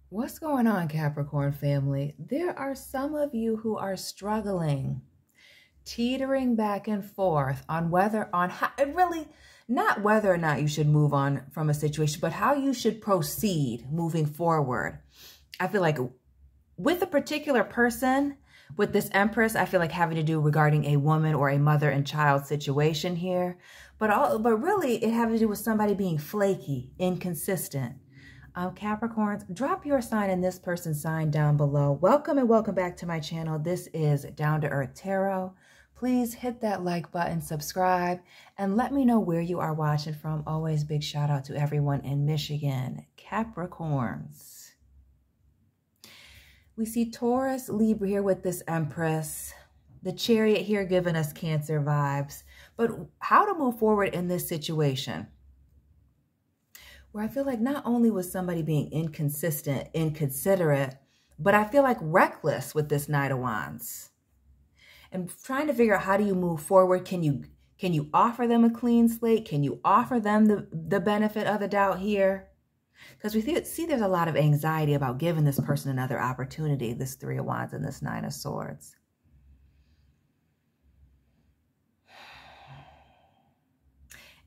What's going on, Capricorn family? There are some of you who are struggling, teetering back and forth on how, really, not whether or not you should move on from a situation, but how you should proceed moving forward. I feel like with a particular person, with this Empress, I feel like having to do regarding a woman or a mother and child situation here, but really it having to do with somebody being flaky, inconsistent. Capricorns, drop your sign and this person's sign down below. Welcome and welcome back to my channel. This is Down to Earth Tarot. Please hit that like button, subscribe, and let me know where you are watching from. Always big shout out to everyone in Michigan. Capricorns. We see Taurus, Libra here with this Empress. The Chariot here giving us Cancer vibes. But how to move forward in this situation? Where I feel like not only was somebody being inconsistent, inconsiderate, but I feel like reckless with this Knight of Wands. And trying to figure out how do you move forward? Can you offer them a clean slate? Can you offer them the benefit of the doubt here? Because we see there's a lot of anxiety about giving this person another opportunity, this Three of Wands and this Nine of Swords.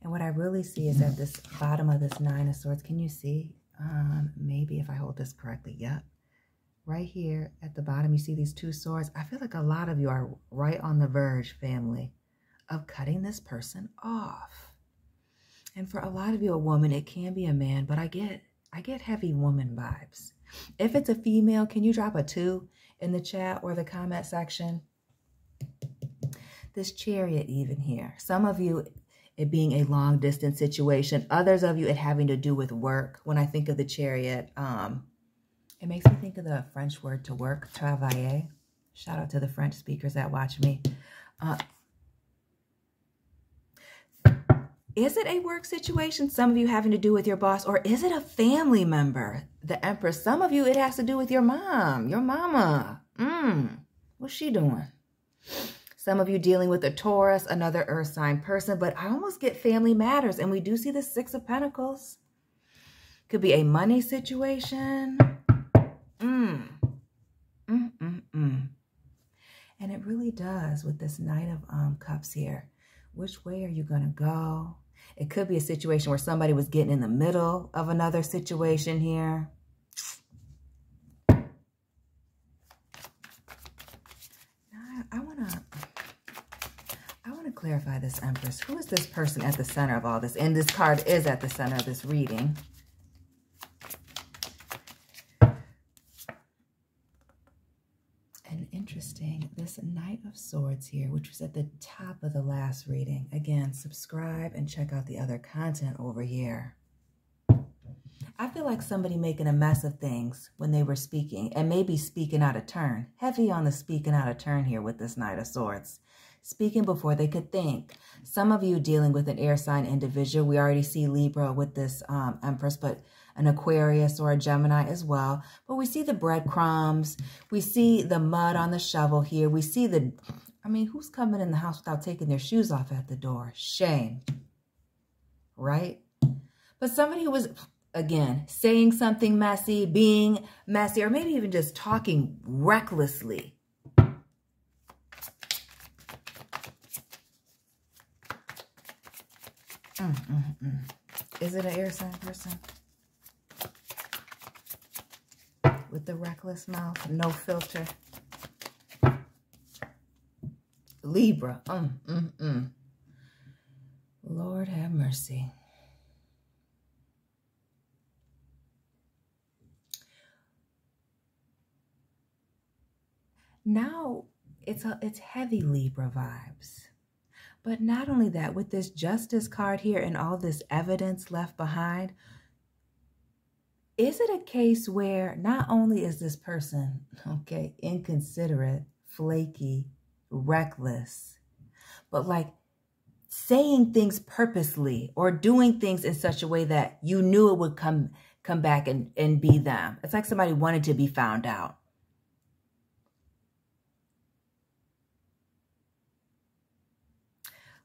And what I really see is at this bottom of this Nine of Swords, can you see? Maybe if I hold this correctly, yep. Right here at the bottom, you see these two swords. I feel like a lot of you are right on the verge, family, of cutting this person off. And for a lot of you, a woman, it can be a man, but I get heavy woman vibes. If it's a female, can you drop a 2 in the chat or the comment section? This Chariot even here. Some of you, it being a long distance situation. Others of you, it having to do with work. When I think of the Chariot, it makes me think of the French word to work, travailler. Shout out to the French speakers that watch me. Is it a work situation? Some of you having to do with your boss, or is it a family member? The Empress. Some of you, it has to do with your mom, your mama. What's she doing? Some of you dealing with a Taurus, another earth sign person, but I almost get family matters. And we do see the Six of Pentacles. Could be a money situation. And it really does with this Knight of Cups here. Which way are you going to go? It could be a situation where somebody was getting in the middle of another situation here. Now, I want to clarify this Empress. Who is this person at the center of all this? And this card is at the center of this reading. And interesting, this Knight of Swords here, which was at the top of the last reading. Again, subscribe and check out the other content over here. I feel like somebody making a mess of things when they were speaking and maybe speaking out of turn. Heavy on the speaking out of turn here with this Knight of Swords. Speaking before they could think. Some of you dealing with an air sign individual. We already see Libra with this Empress, but an Aquarius or a Gemini as well. But we see the breadcrumbs. We see the mud on the shovel here. We see who's coming in the house without taking their shoes off at the door? Shame. Right? But somebody who was, again, saying something messy, being messy, or maybe even just talking recklessly. Is it an air sign person? With the reckless mouth, no filter. Libra. Lord have mercy. Now it's heavy Libra vibes. But not only that, with this Justice card here and all this evidence left behind, is it a case where not only is this person, okay, inconsiderate, flaky, reckless, but like saying things purposely or doing things in such a way that you knew it would come back and be them? It's like somebody wanted to be found out.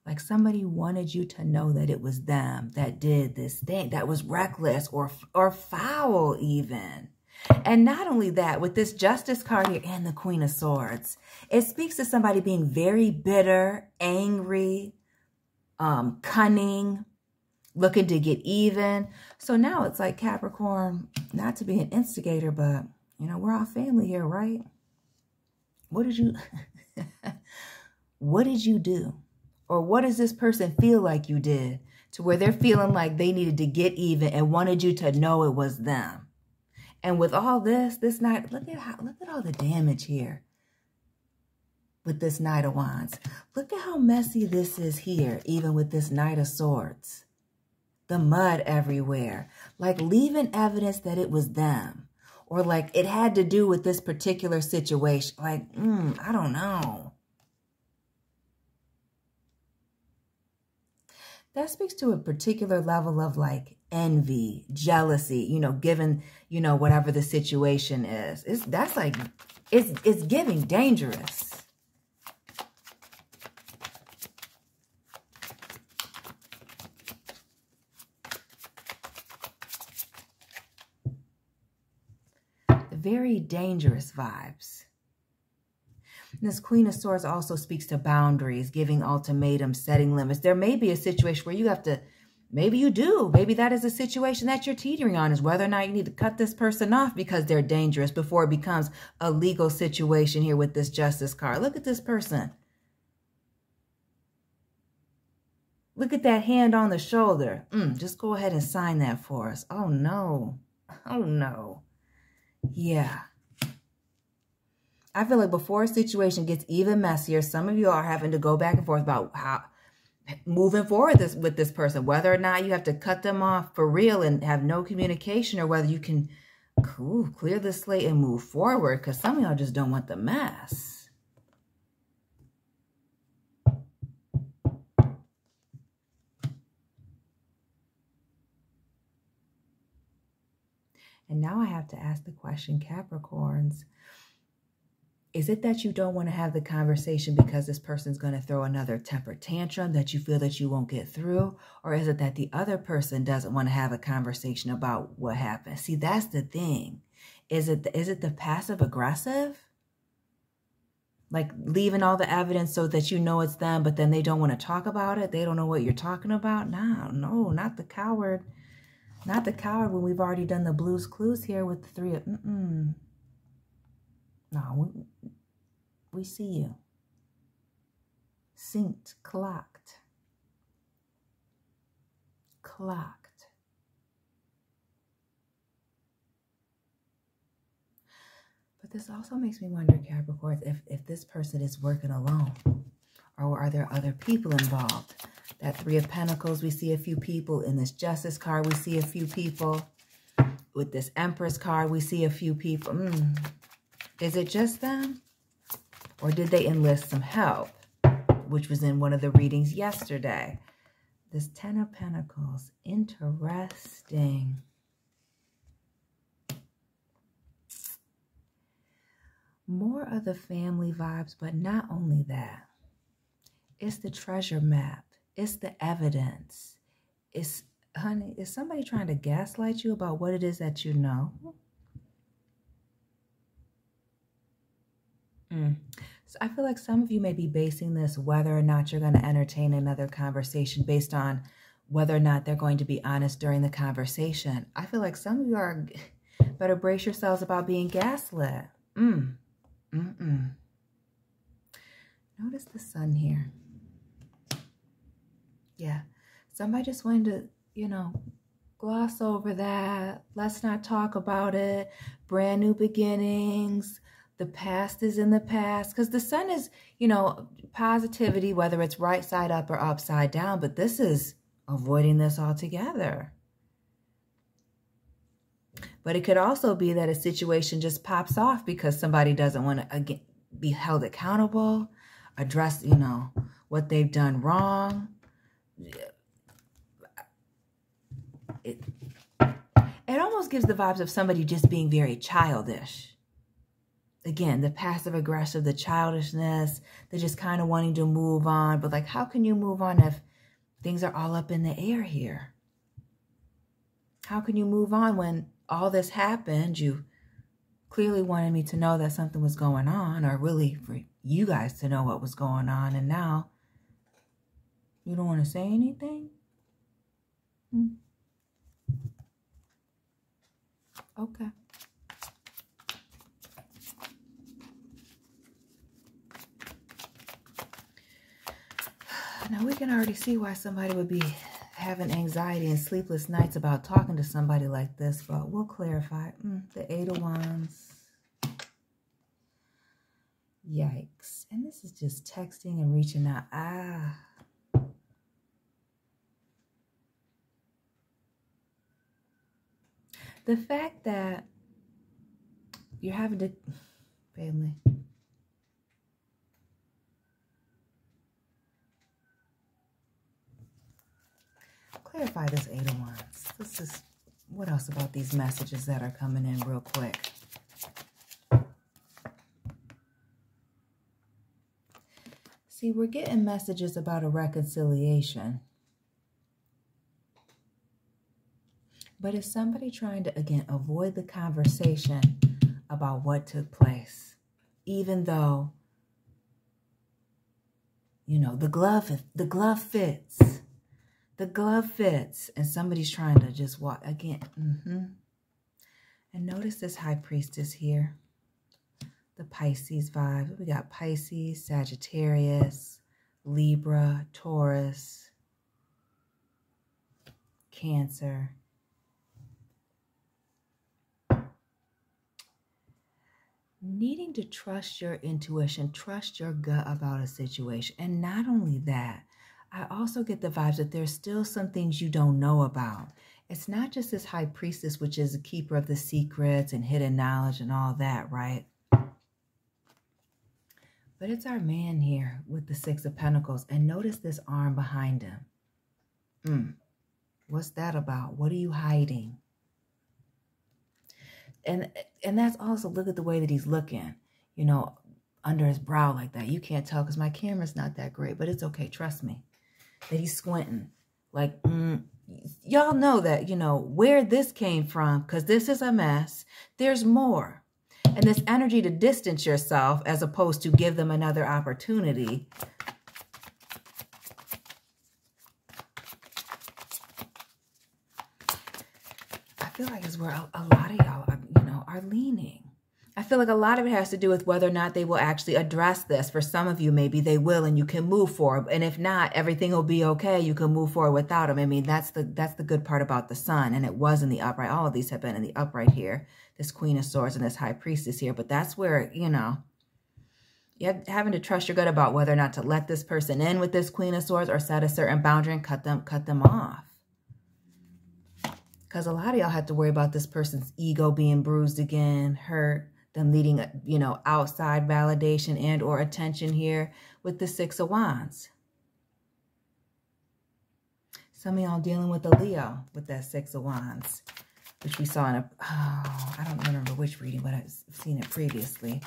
Like somebody wanted you to know that it was them that did this thing that was reckless or foul even. And not only that, with this Justice card here and the Queen of Swords, it speaks to somebody being very bitter, angry, cunning, looking to get even. So now it's like, Capricorn, not to be an instigator, but, you know, we're all family here, right? What did you, what did you do? Or what does this person feel like you did to where they're feeling like they needed to get even and wanted you to know it was them? And with all this night, look at all the damage here with this Knight of Wands. Look at how messy this is here, even with this Knight of Swords. The mud everywhere, like leaving evidence that it was them, or like it had to do with this particular situation. Like, I don't know. That speaks to a particular level of like envy, jealousy, you know, given, you know, whatever the situation is. That's like, it's giving dangerous. Very dangerous vibes. And this Queen of Swords also speaks to boundaries, giving ultimatums, setting limits. There may be a situation where you have to, maybe you do. Maybe that is a situation that you're teetering on, is whether or not you need to cut this person off because they're dangerous before it becomes a legal situation here with this Justice card. Look at this person. Look at that hand on the shoulder. Just go ahead and sign that for us. Oh, no. Oh, no. Yeah. I feel like before a situation gets even messier, some of you are having to go back and forth about how moving forward with this person, whether or not you have to cut them off for real and have no communication, or whether you can clear the slate and move forward, because some of y'all just don't want the mess. And now I have to ask the question, Capricorns, is it that you don't want to have the conversation because this person's going to throw another temper tantrum that you feel that you won't get through? Or is it that the other person doesn't want to have a conversation about what happened? See, that's the thing. Is it the passive aggressive? Like leaving all the evidence so that you know it's them, but then they don't want to talk about it. They don't know what you're talking about. No, not the coward. Not the coward when we've already done the Blue's Clues here with the three of... No, we see you. Synced, clocked. Clocked. But this also makes me wonder, Capricorn, if this person is working alone, or are there other people involved? That Three of Pentacles, we see a few people. In this Justice card, we see a few people. With this Empress card, we see a few people. Is it just them? Or did they enlist some help? Which was in one of the readings yesterday. This Ten of Pentacles. Interesting. More of the family vibes, but not only that. It's the treasure map. It's the evidence. It's, honey, is somebody trying to gaslight you about what it is that you know? So I feel like some of you may be basing this whether or not you're going to entertain another conversation based on whether or not they're going to be honest during the conversation. I feel like some of you are better brace yourselves about being gaslit. Notice the sun here. Yeah, somebody just wanted to, you know, gloss over that. Let's not talk about it. Brand new beginnings. The past is in the past. Because the sun is, you know, positivity, whether it's right side up or upside down. But this is avoiding this altogether. But it could also be that a situation just pops off because somebody doesn't want to be held accountable, address, you know, what they've done wrong. It almost gives the vibes of somebody just being very childish. Again, the passive aggressive, the childishness, they're just kind of wanting to move on. But like, how can you move on if things are all up in the air here? How can you move on when all this happened? You clearly wanted me to know that something was going on, or really for you guys to know what was going on, and now you don't want to say anything? Okay. Now we can already see why somebody would be having anxiety and sleepless nights about talking to somebody like this, but we'll clarify. The 8 of Wands. Yikes. And this is just texting and reaching out. The fact that you're having to, family. Clarify this 8 of Wands. This is, what else about these messages that are coming in real quick? See, we're getting messages about a reconciliation. But is somebody trying to, again, avoid the conversation about what took place? Even though, you know, the glove fits. The glove fits. And somebody's trying to just walk, again. And notice this High Priestess here. The Pisces vibe. We got Pisces, Sagittarius, Libra, Taurus, Cancer. Needing to trust your intuition, trust your gut about a situation. And not only that, I also get the vibes that there's still some things you don't know about. It's not just this High Priestess, which is a keeper of the secrets and hidden knowledge and all that, right? But it's our man here with the 6 of Pentacles. And notice this arm behind him. What's that about? What are you hiding? And that's also, look at the way that he's looking, you know, under his brow like that. You can't tell because my camera's not that great, but it's okay. Trust me that he's squinting. Like, y'all know that, you know, where this came from, because this is a mess. There's more. And this energy to distance yourself as opposed to give them another opportunity. I feel like it's where a lot of y'all are, you know, are leaning. I feel like a lot of it has to do with whether or not they will actually address this. For some of you, maybe they will and you can move forward. And if not, everything will be okay. You can move forward without them. I mean, that's the good part about the Sun. And it was in the upright. All of these have been in the upright here. This Queen of Swords and this High Priestess here. But that's where, you know, you're having to trust your gut about whether or not to let this person in with this Queen of Swords or set a certain boundary and cut them off. Because a lot of y'all have to worry about this person's ego being bruised again, hurt, them needing, you know, outside validation and or attention here with the 6 of Wands. Some of y'all dealing with a Leo with that 6 of Wands, which we saw in a, I don't remember which reading, but I've seen it previously.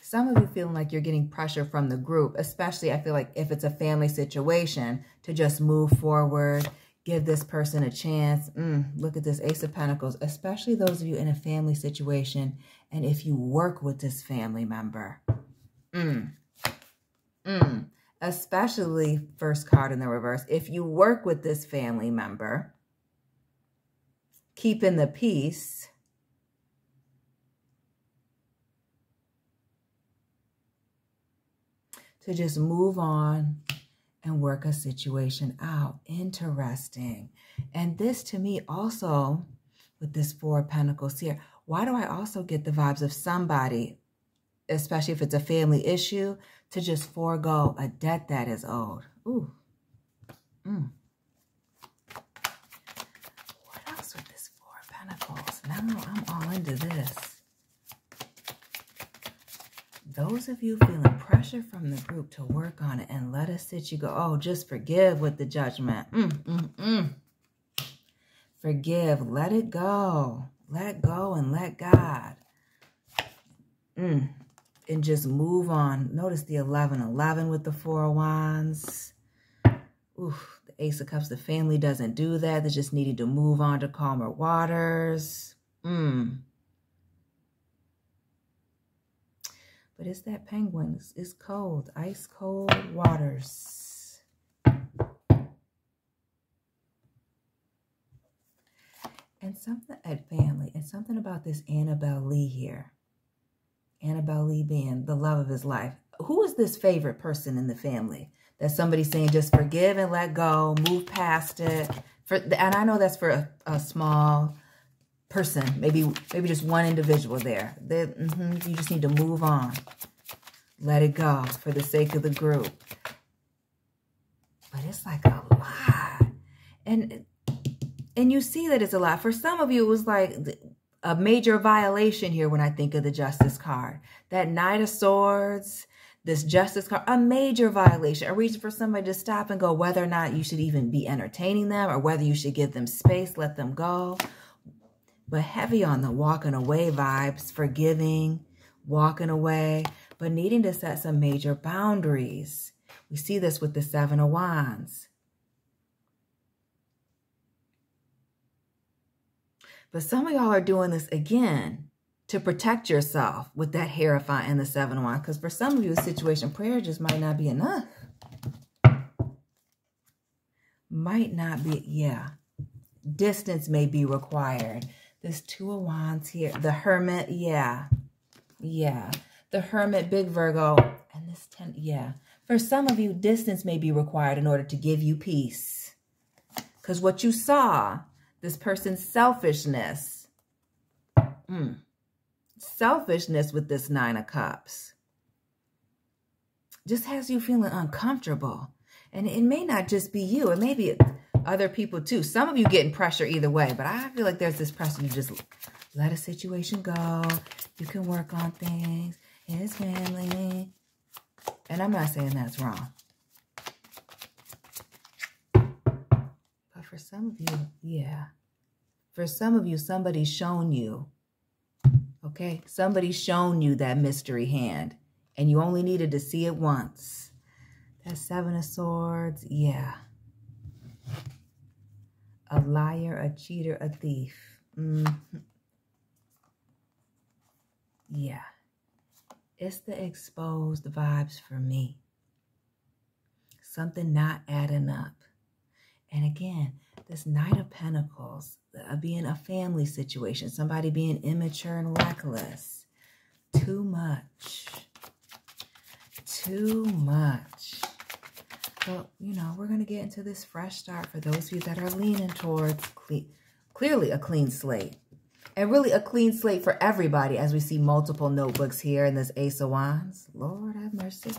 Some of you feeling like you're getting pressure from the group, especially I feel like if it's a family situation, to just move forward, give this person a chance. Look at this Ace of Pentacles, especially those of you in a family situation. And if you work with this family member, especially first card in the reverse, if you work with this family member, keeping the peace, to just move on and work a situation out. Interesting. And this to me also, with this 4 of Pentacles here, why do I also get the vibes of somebody, especially if it's a family issue, to just forego a debt that is owed? Ooh. What else with this 4 of Pentacles? Now I'm all into this. Those of you feeling pressure from the group to work on it and let a situation go, oh, just forgive with the Judgment. Forgive, let it go. Let go and let God. And just move on. Notice the 11-11 with the 4 of Wands. Ooh, The Ace of Cups, the family doesn't do that. They're just needing to move on to calmer waters. But it's that Penguin. It's cold. Ice cold waters. And something at family. And something about this Annabelle Lee here. Annabelle Lee being the love of his life. Who is this favorite person in the family? That somebody's saying just forgive and let go, move past it. And I know that's for a small person, maybe just one individual there. You just need to move on. Let it go for the sake of the group. But it's like a lot. And you see that it's a lot. For some of you, it was like a major violation here when I think of the Justice card. That Knight of Swords, this Justice card, a major violation. A reason for somebody to stop and go, whether or not you should even be entertaining them or whether you should give them space, let them go. But heavy on the walking away vibes, forgiving, walking away, but needing to set some major boundaries. We see this with the Seven of Wands. But some of y'all are doing this again to protect yourself with that Hierophant and the Seven of Wands. Because for some of you, situation prayer just might not be enough. Might not be, yeah. Distance may be required. This Two of Wands here. The Hermit, yeah. Yeah. The Hermit, big Virgo. And this 10, yeah. For some of you, distance may be required in order to give you peace. Because what you saw, this person's selfishness. Selfishness with this Nine of Cups. Just has you feeling uncomfortable. And it may not just be you. It may be other people too. Some of you getting pressure either way. But I feel like there's this pressure. You just let a situation go. You can work on things. It's family. And I'm not saying that's wrong. But for some of you, yeah. For some of you, somebody's shown you. Okay? Somebody's shown you that mystery hand. And you only needed to see it once. That Seven of Swords, yeah. A liar, a cheater, a thief. Yeah. It's the exposed vibes for me. Something not adding up. And again, this Knight of Pentacles, being a family situation, somebody being immature and reckless. Too much. Too much. So, you know, we're going to get into this fresh start for those of you that are leaning towards clearly a clean slate. And really a clean slate for everybody as we see multiple notebooks here in this Ace of Wands. Lord have mercy.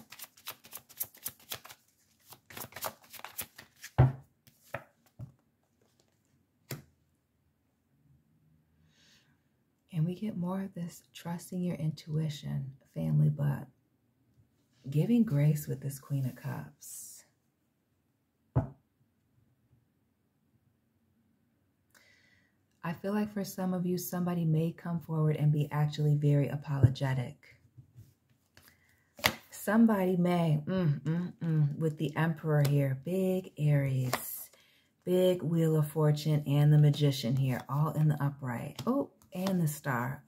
And we get more of this trusting your intuition, family, but giving grace with this Queen of Cups. I feel like for some of you, somebody may come forward and be actually very apologetic. Somebody may, with the Emperor here, big Aries, big Wheel of Fortune, and the Magician here, all in the upright. Oh, and the Star.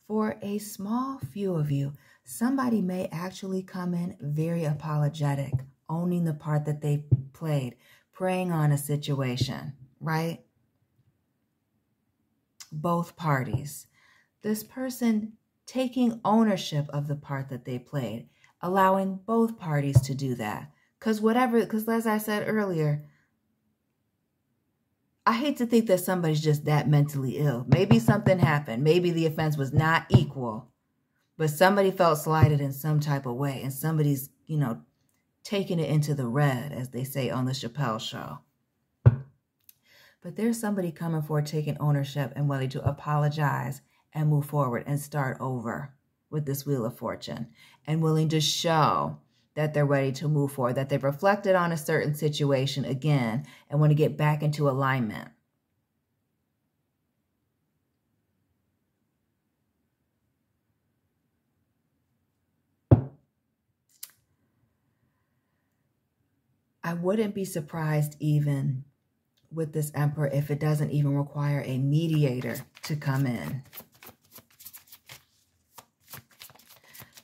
For a small few of you, somebody may actually come in very apologetic, owning the part that they played, preying on a situation, right? Both parties. This person taking ownership of the part that they played, allowing both parties to do that. Because as I said earlier, I hate to think that somebody's just that mentally ill. Maybe something happened. Maybe the offense was not equal, but somebody felt slighted in some type of way, and somebody's, you know, taking it into the red, as they say on the Chappelle Show. But there's somebody coming forward, taking ownership and willing to apologize and move forward and start over with this Wheel of Fortune, and willing to show that they're ready to move forward, that they've reflected on a certain situation again and want to get back into alignment. I wouldn't be surprised even with this Emperor if it doesn't even require a mediator to come in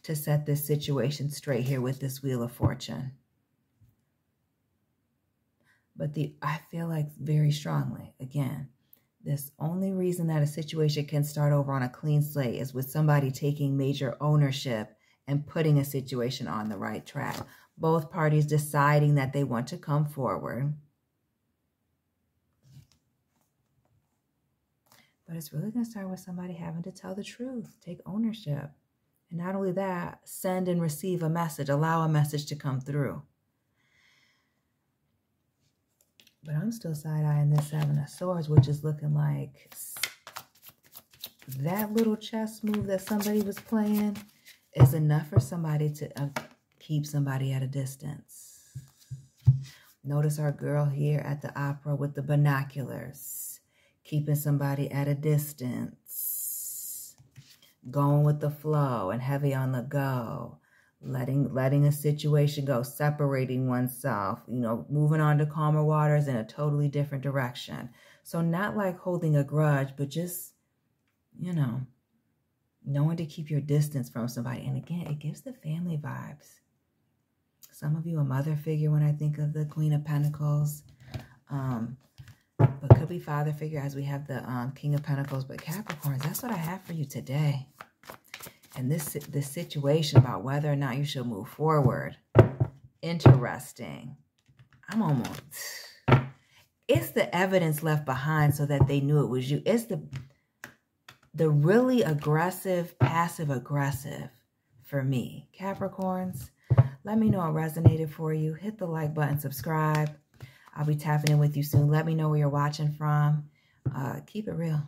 to set this situation straight here with this Wheel of Fortune. But I feel like very strongly, again, this only reason that a situation can start over on a clean slate is with somebody taking major ownership and putting a situation on the right track. Both parties deciding that they want to come forward. But it's really going to start with somebody having to tell the truth, take ownership. And not only that, send and receive a message, allow a message to come through. But I'm still side-eyeing this Seven of Swords, which is looking like that little chess move that somebody was playing is enough for somebody to keep somebody at a distance. Notice our girl here at the opera with the binoculars, keeping somebody at a distance, going with the flow and heavy on the go. Letting a situation go, separating oneself, you know, moving on to calmer waters in a totally different direction. So not like holding a grudge, but just, you know, knowing to keep your distance from somebody. And again, it gives the family vibes. Some of you a mother figure when I think of the Queen of Pentacles. But could be father figure as we have the King of Pentacles. But Capricorns, that's what I have for you today. And this situation about whether or not you should move forward. Interesting. It's the evidence left behind so that they knew it was you. It's the really aggressive, passive aggressive for me. Capricorns, let me know it resonated for you. Hit the like button, subscribe. I'll be tapping in with you soon. Let me know where you're watching from. Keep it real.